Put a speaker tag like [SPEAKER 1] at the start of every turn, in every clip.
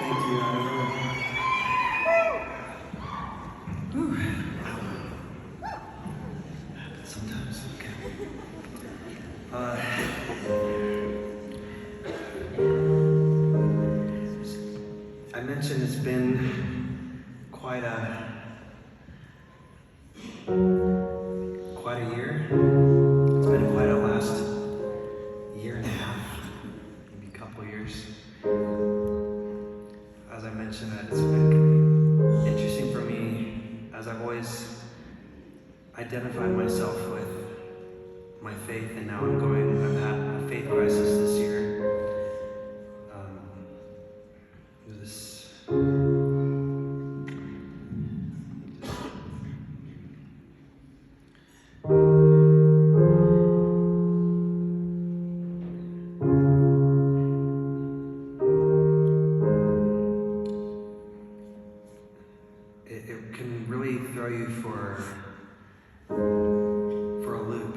[SPEAKER 1] Thank you. I don't know. Sometimes, okay. I mentioned it's been quite a year. It's been quite a last year and a half, maybe a couple years. As I mentioned, it's been interesting for me, as I've always identified myself with my faith, and now I've had a faith crisis this year. It can really throw you for a loop.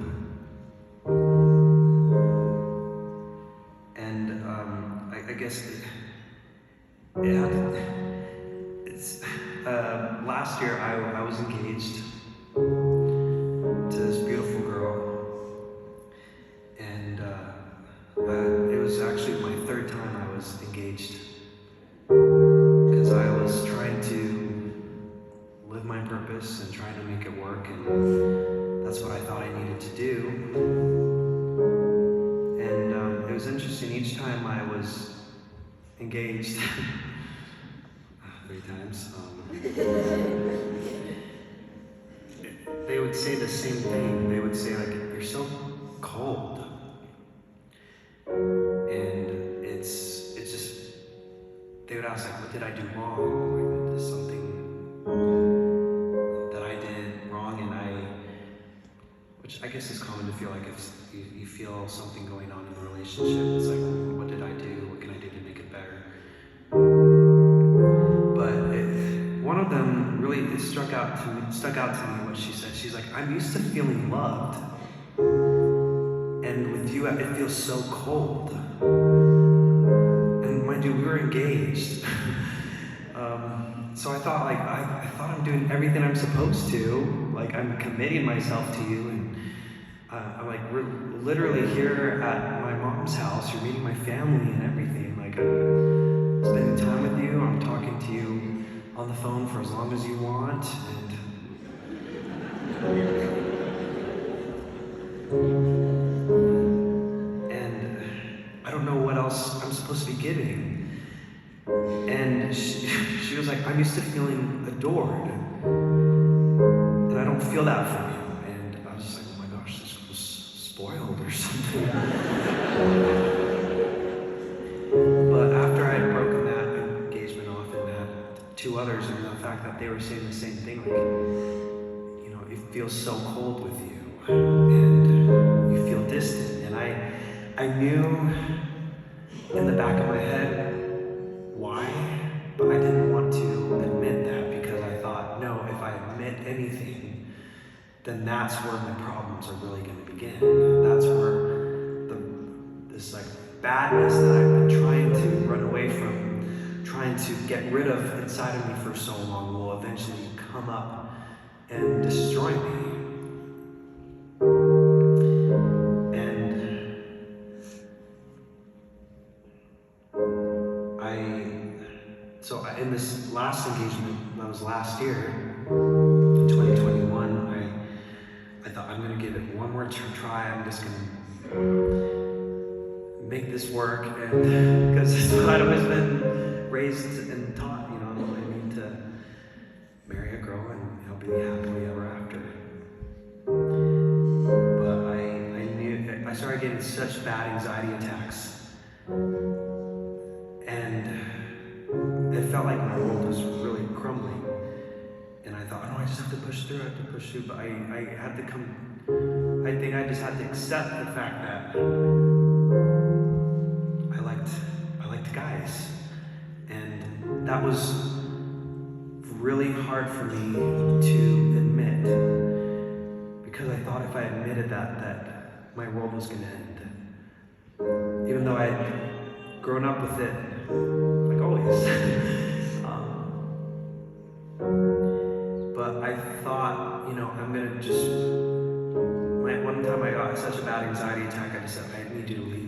[SPEAKER 1] And I guess last year I was engaged to this beautiful girl, and it was actually my third time I was engaged, because I was trying to live my purpose and trying to make it work, and that's what I thought I needed to do. And it was interesting, each time I was engaged, 3 times, they would say the same thing. They would say, like, you're so cold. And it's just, they would ask, like, what did I do wrong? Like, there's something that I did wrong, and which I guess is common to feel like if you feel something going on in the relationship, it's like, what did I do? What can I do to make it better? But one of them really stuck out to me what she said. She's like, I'm used to feeling loved, and with you it feels so cold. And mind you, we were engaged. So I thought, like, I thought I'm doing everything I'm supposed to. Like, I'm committing myself to you, and I'm like, we're literally here at my mom's house. You're meeting my family and everything. Like, I'm spending time with you. I'm talking to you on the phone for as long as you want, and I don't know what else I'm supposed to be giving. And she was like, I'm used to feeling adored, and I don't feel that from you. And I was just like, oh my gosh, this was spoiled or something. But after I had broken that engagement off and had 2 others, and the fact that they were saying the same thing, like, you know, it feels so cold with you, and you feel distant. And I knew in the back of my head why, but I didn't want to admit that, because I thought, no, if I admit anything, then that's where my problems are really going to begin. That's where this like badness that I've been trying to run away from, trying to get rid of inside of me for so long, will eventually come up and destroy me. So in this last engagement, that was last year, in 2021, I thought, I'm gonna give it one more try. I'm just gonna make this work, and because I'd always been raised and taught, you know, I need to marry a girl and I'll be happily ever after. But I knew, I started getting such bad anxiety attacks, and it felt like my world was really crumbling. And I thought, oh no, I just have to push through, but I think I just had to accept the fact that I liked guys. And that was really hard for me to admit, because I thought if I admitted that my world was gonna end. Even though I'd grown up with it, like always.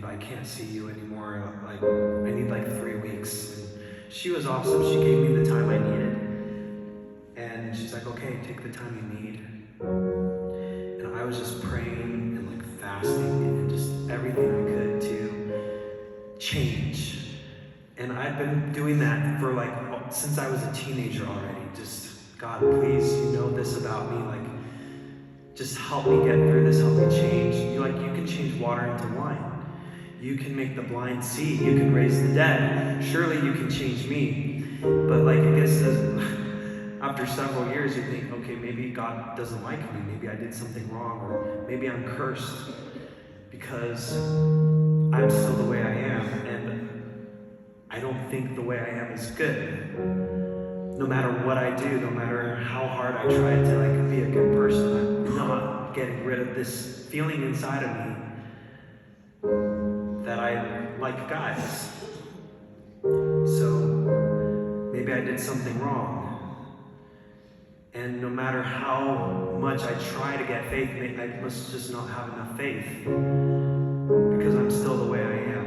[SPEAKER 1] I can't see you anymore. Like, I need like 3 weeks. And she was awesome. She gave me the time I needed. And she's like, okay, take the time you need. And I was just praying and like fasting and just everything I could to change. And I've been doing that for like, since I was a teenager already. Just, God, please, you know this about me. Like, just help me get through this, help me change. You can change water into wine. You can make the blind see. You can raise the dead. Surely you can change me. But like, I guess after several years, you think, okay, maybe God doesn't like me. Maybe I did something wrong, or maybe I'm cursed because I'm still the way I am, and I don't think the way I am is good. No matter what I do, no matter how hard I try to like be a good person, I'm not getting rid of this feeling inside of me that I like guys. So maybe I did something wrong. And no matter how much I try to get faith, I must just not have enough faith because I'm still the way I am.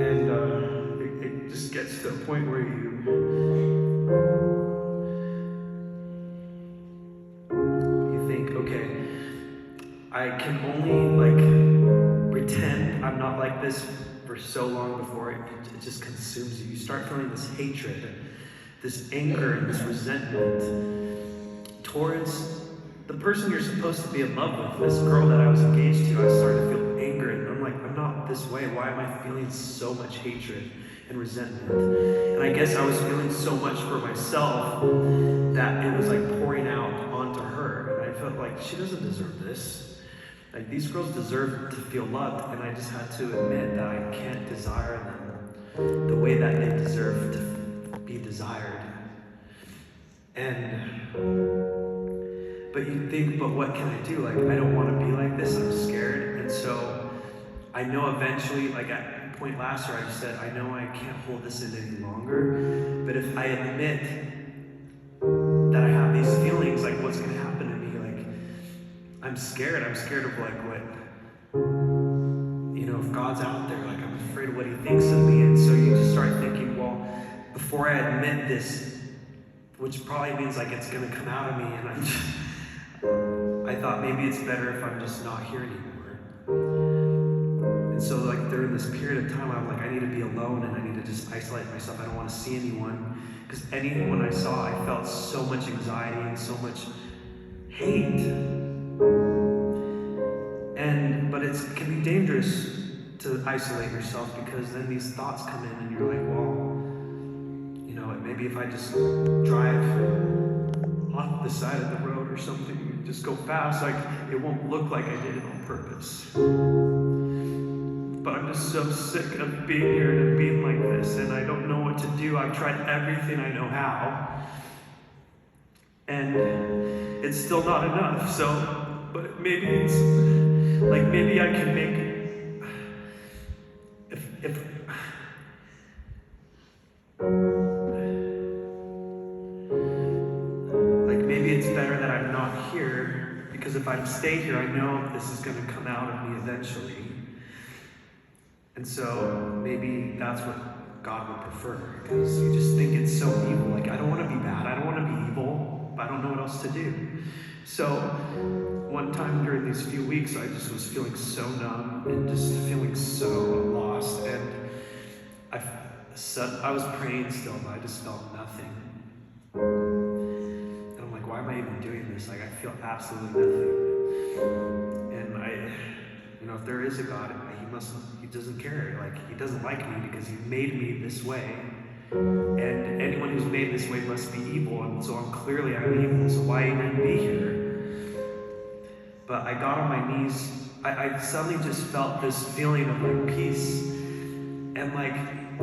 [SPEAKER 1] And it just gets to a point where you think, okay, I can only like pretend I'm not like this for so long before it just consumes you. You start feeling this hatred, this anger, and this resentment towards the person you're supposed to be in love with, this girl that I was engaged to. I started to feel anger, and I'm like, I'm not this way. Why am I feeling so much hatred and resentment? And I guess I was feeling so much for myself that it was like pouring out onto her, and I felt like she doesn't deserve this. Like, these girls deserve to feel loved, and I just had to admit that I can't desire them the way that they deserve to be desired. But you think, but what can I do? Like, I don't want to be like this. I'm scared. And so I know eventually, like at a point last year, I just said, I know I can't hold this in any longer. But if I admit that I have these feelings, like, what's going to happen to me? Like, I'm scared. I'm scared of like what, if God's out there, like, I'm afraid of what he thinks of me. And so you just start thinking, well, before I admit this, which probably means like it's going to come out of me, and I thought maybe it's better if I'm just not here anymore. And so like during this period of time, I'm like, I need to be alone and I need to just isolate myself. I don't want to see anyone, because anyone I saw, I felt so much anxiety and so much hate. But it can be dangerous to isolate yourself, because then these thoughts come in and you're like, well, maybe if I just drive off the side of the road or something, just go fast, like it won't look like I did it on purpose. But I'm just so sick of being here and being like this, and I don't know what to do. I've tried everything I know how, and it's still not enough. So, but maybe it's like, maybe I can make, maybe it's better that I'm not here, because if I stay here, I know this is going to come out of me eventually. And so maybe that's what God would prefer, because you just think it's so evil. Like, I don't want to be bad. I don't want to be evil, but I don't know what else to do. So one time during these few weeks, I just was feeling so numb and just feeling so lost. And I was praying still, but I just felt nothing. Why am I even doing this? Like, I feel absolutely nothing. And if there is a God, he doesn't care. Like, he doesn't like me because he made me this way. And anyone who's made this way must be evil. And so I'm evil. So why even be here? But I got on my knees. I suddenly just felt this feeling of like peace. And like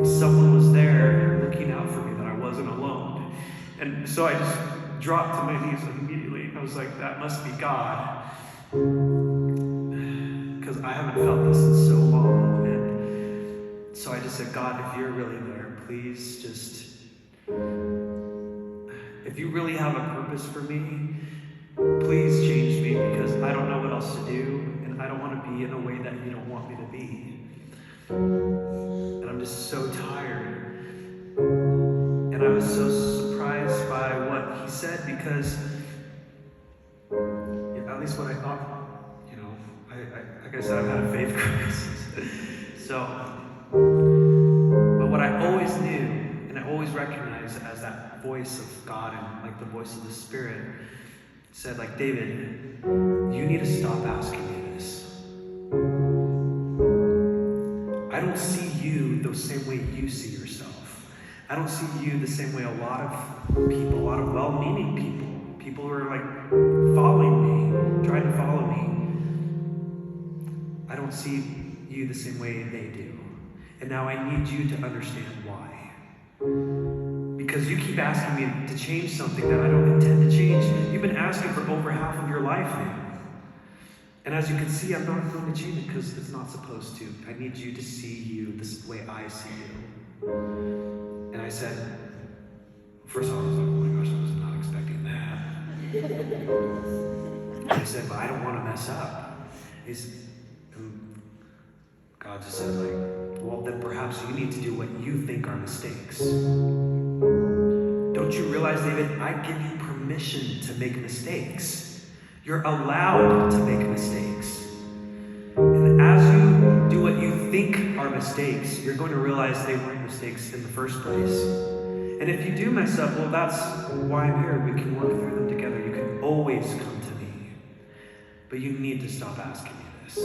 [SPEAKER 1] someone was there looking out for me, that I wasn't alone. And so I just dropped to my knees immediately. I was like, that must be God, because I haven't felt this in so long. And so I just said, God, if you're really there, please if you really have a purpose for me, please change me, because I don't know what else to do, and I don't want to be in a way that you don't want me to be. And I'm just so tired. And I was so surprised by what he said, because at least what I thought, like I said, I've had a faith crisis. So, but what I always knew, and I always recognized as that voice of God and like the voice of the Spirit, said, like, David, you need to stop asking me this. I don't see you the same way you see yourself. I don't see you the same way a lot of people, a lot of well-meaning people who are like following me, trying to follow me. I don't see you the same way they do. And now I need you to understand why. Because you keep asking me to change something that I don't intend to change. You've been asking for over half of your life now. And as you can see, I'm not going to change it because it's not supposed to. I need you to see you the way I see you. And I said, first of all, I was like, oh my gosh, I was not expecting that. I said, but I don't want to mess up. God just said, like, well, then perhaps you need to do what you think are mistakes. Don't you realize, David, I give you permission to make mistakes. You're allowed to make mistakes. And as you do what you think are mistakes, you're going to realize they weren't mistakes in the first place. And if you do mess up, well, that's why I'm here. We can work through them together. You can always come to me. But you need to stop asking me this.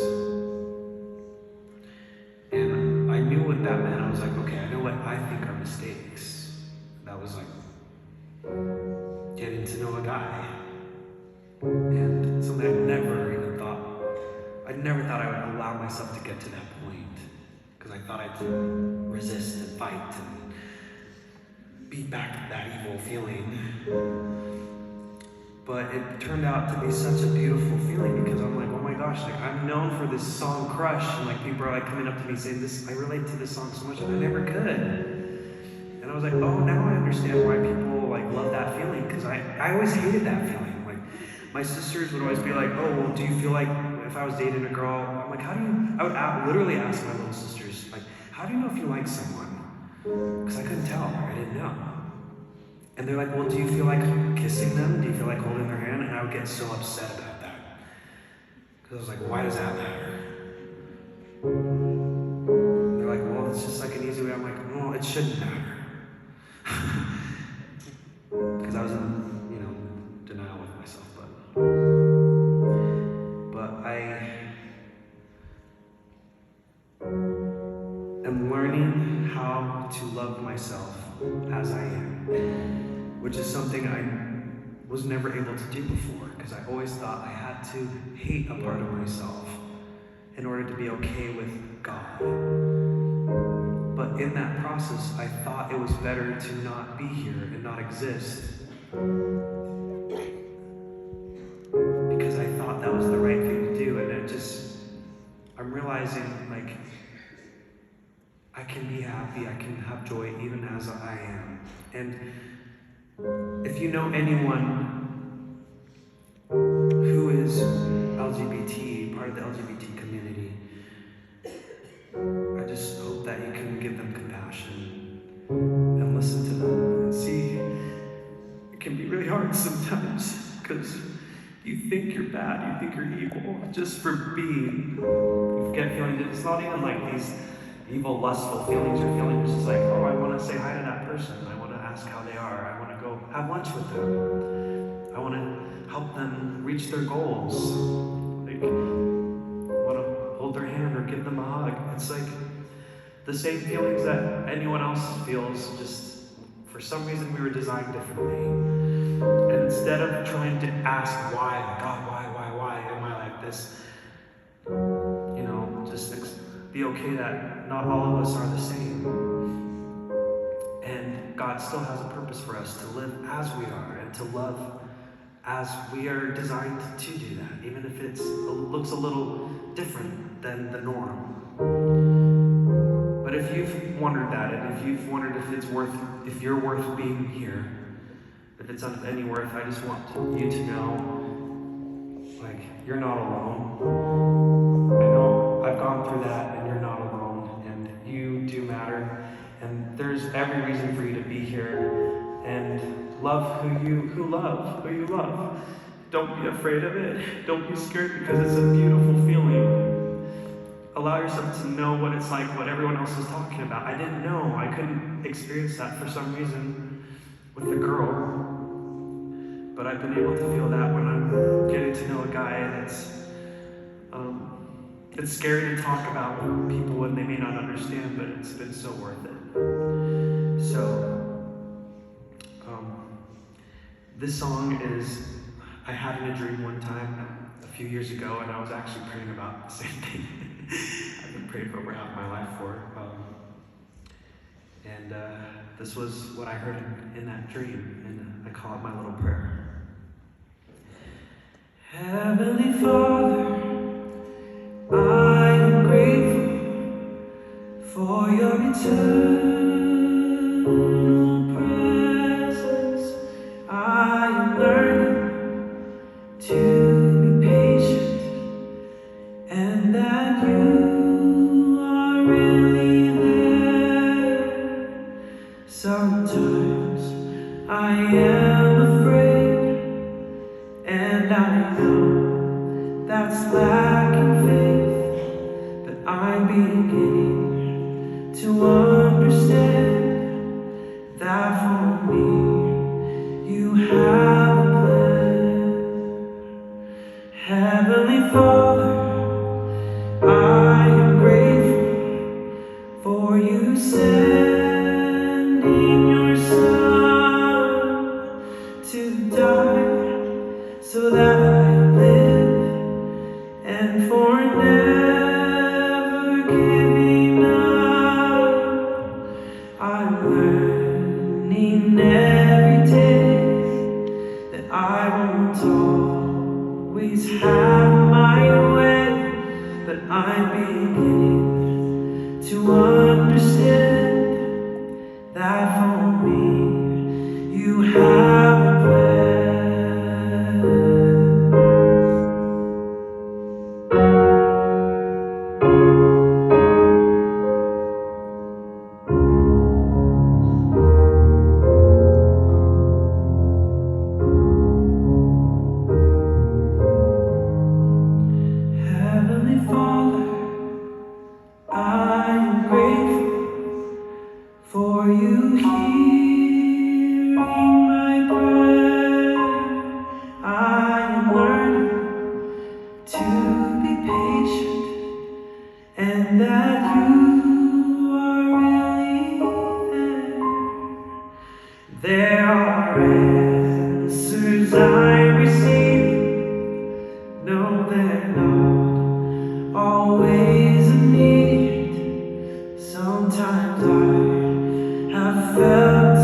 [SPEAKER 1] And I knew what that meant. I was like, okay, I know what I think are mistakes. That was like getting to know a guy. And something I never thought I would allow myself to get to that point. Because I thought I'd resist and fight and beat back that evil feeling. But it turned out to be such a beautiful feeling, because I'm like, oh my gosh, like, I'm known for this song Crush, and like people are like coming up to me saying this, I relate to this song so much, and I never could. And I was like, oh, now I understand why people like love that feeling, because I always hated that feeling. Like, my sisters would always be like, oh, well, do you feel like if I was dating a girl, I'm like, I would literally ask my little sisters, like, how do you know if you like someone? Because I couldn't tell, I didn't know. And they're like, well, do you feel like kissing them? Do you feel like holding their hand? And I would get so upset about that. Because I was like, why does that matter? And they're like, well, it's just like an easy way. I'm like, well, it shouldn't matter. Because I was in, denial with myself. But I am learning how to love myself as I am, which is something I was never able to do before, because I always thought I had to hate a part of myself in order to be okay with God. But in that process, I thought it was better to not be here and not exist, because I thought that was the right thing to do. And I'm realizing, like, I can be happy, I can have joy even as I am. And if you know anyone who is LGBT, part of the LGBT community, I just hope that you can give them compassion and listen to them and see. It can be really hard sometimes, because you think you're bad, you think you're evil just for being. You get feelings. It's not even like these evil, lustful feelings or feelings. It's like, oh, I want to say hi to that person. I want to ask how they are. I want to go have lunch with them. I want to help them reach their goals. Like, I want to hold their hand or give them a hug. It's like the same feelings that anyone else feels, just for some reason we were designed differently. And instead of trying to ask why, God, why am I like this? Just be okay that not all of us are the same. And God still has a purpose for us to live as we are and to love as we are designed to do that, even if it looks a little different than the norm. But if you've wondered that, and if you've wondered if you're worth being here, if it's of any worth, I just want you to know, like, you're not alone. have gone through that, and you're not alone, and you do matter, and there's every reason for you to be here, and love who you love. Don't be afraid of it. Don't be scared, because it's a beautiful feeling. Allow yourself to know what it's like, what everyone else is talking about. I didn't know. I couldn't experience that for some reason with the girl. But I've been able to feel that when I'm getting to know a guy, and it's scary to talk about with people when they may not understand, but it's been so worth it. So, this song is, I had in a dream one time a few years ago, and I was actually praying about the same thing. I've been praying for over half my life for. And this was what I heard in that dream, and I call it my little prayer. Heavenly Father, I am grateful for your eternal presence. I am learning to be patient, and that you are really there. Sometimes I am afraid, and I know that's lacking faith, but I'm beginning to understand that for me you have a plan. Heavenly Father, I am grateful for you sending your Son to die so that I live, and for never giving up. I'm learning every day that I won't always have my way, but I'm beginning to understand that for me you have a plan. Heavenly Father, I am grateful for you hearing my prayer. I am learning to be patient, and that you are really there. There are answers I receive. No, they're not always immediate. Sometimes I have felt